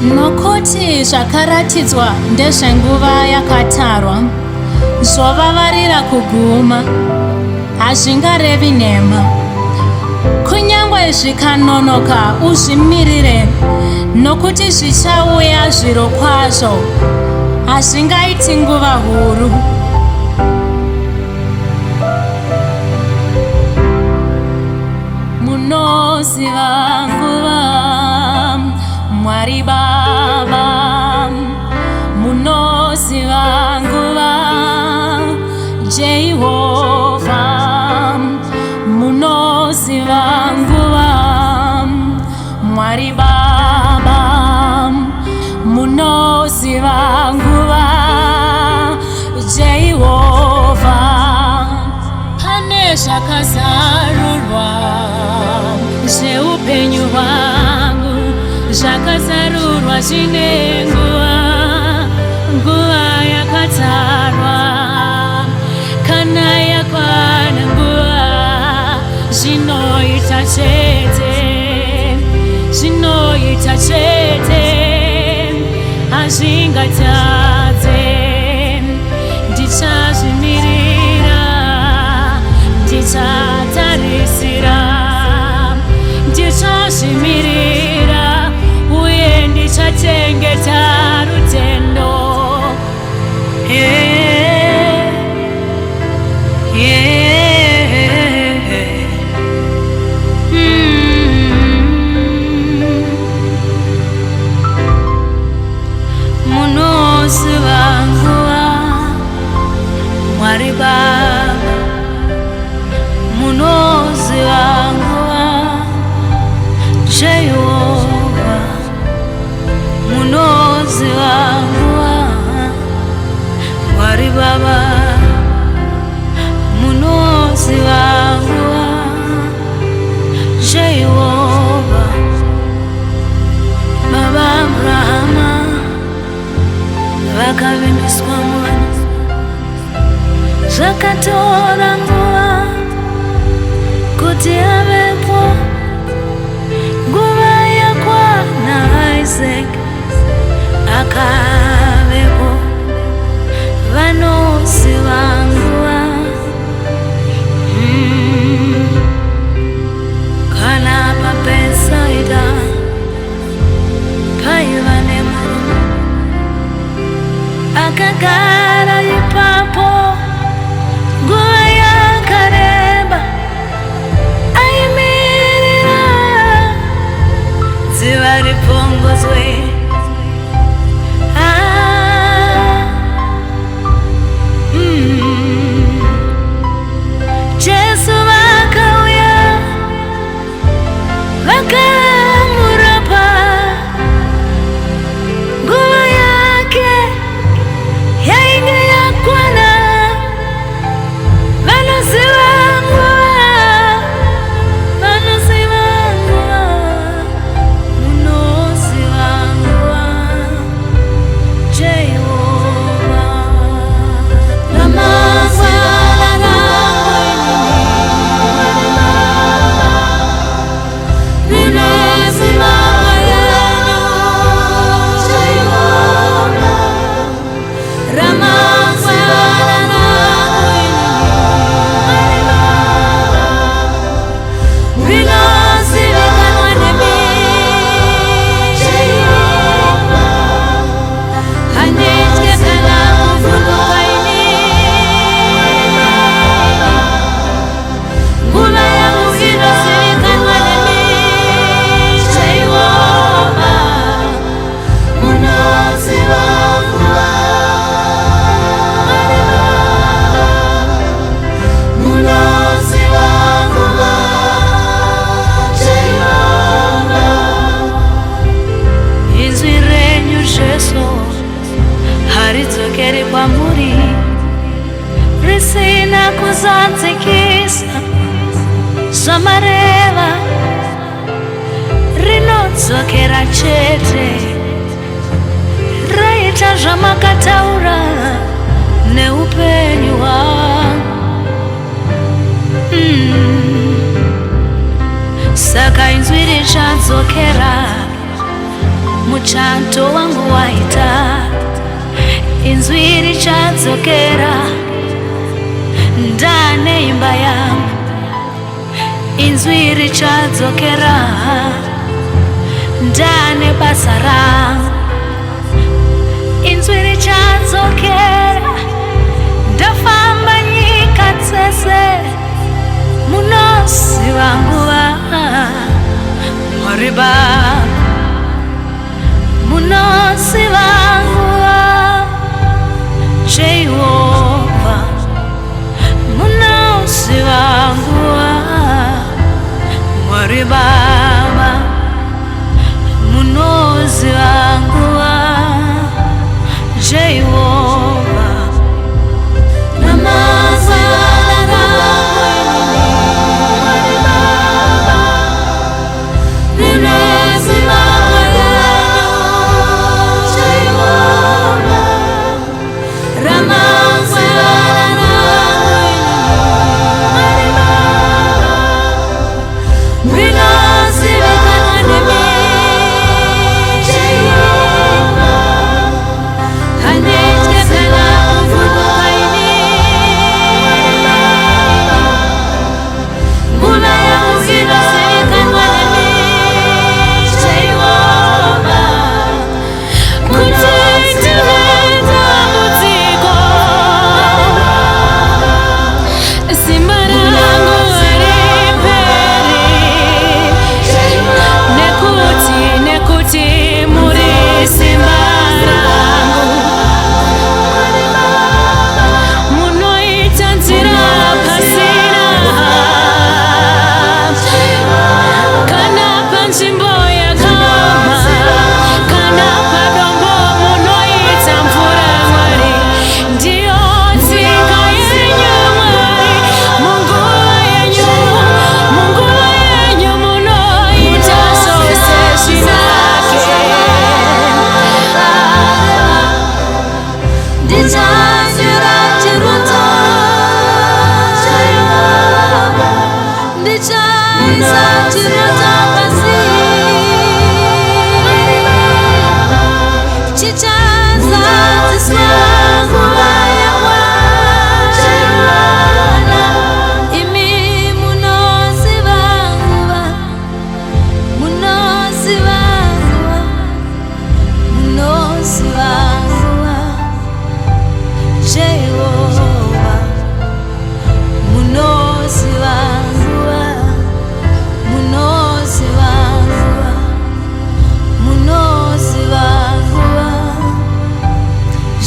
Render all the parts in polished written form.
nokuti zvakaratidzwa ndezvenguva yakatarwa, zvovavarira kuguma, hazvingarevi nhema. Kunyange zvikanonoka uzvimirire, nokuti zvichauya zviro kwazvo, hazvingaiti nguva huru. Munoziva nguva, Mwari Baba, munoziva nguva, Jehovha, munoziva nguva, Mwari Baba, munoziva nguva, Jehovha. Pane zvakazarurwa zveupenyu hwangu, zvakazarurwa zvine nguva yakatarwa. Kana yakwana nguva, zvinoita chete, hazvingatadze. Ndichazvimirira, ndichatarisira, ndichazvimirira, uye ndichachengeta rutendo. Munoziva nguva, Mwari Baba, munoziva nguva, Jehovha, munoziva nguva, Mwari Baba, munoziva nguva, Jehovha. Baba Abrahama vakavimbiswa mwana, zvakatora nguva kuti avepo. Nguva yakwana Isaac akavepo. Vanoziva nguva, kana paBetsaida paiva nemurume akagara ipapo nguva yakareba, aimirira dziva ripongozwe. Jesu vakauya vakamurapa, nguva yake yainge yakwana. Vanoziva nguva, vanoziva nguva, munoziva nguva, Jehovha. Haridzokere kwamuri, risina kuzadzikisa zvamareva, rinodzokera chete, raita zvamakataura neupenyu hwangu. Saka inzwi richadzokera muchato wangu waita, inzwi richadzokera ndane imba yangu, inzwi richadzokera ndane basa rangu, inzwi richadzokera ndafamba nyika dzese munoziva nguva Mwari Baba, munoziva nguva Jehova, munoziva nguva Mwari Baba, munoziva nguva Jehova.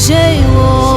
Jehova.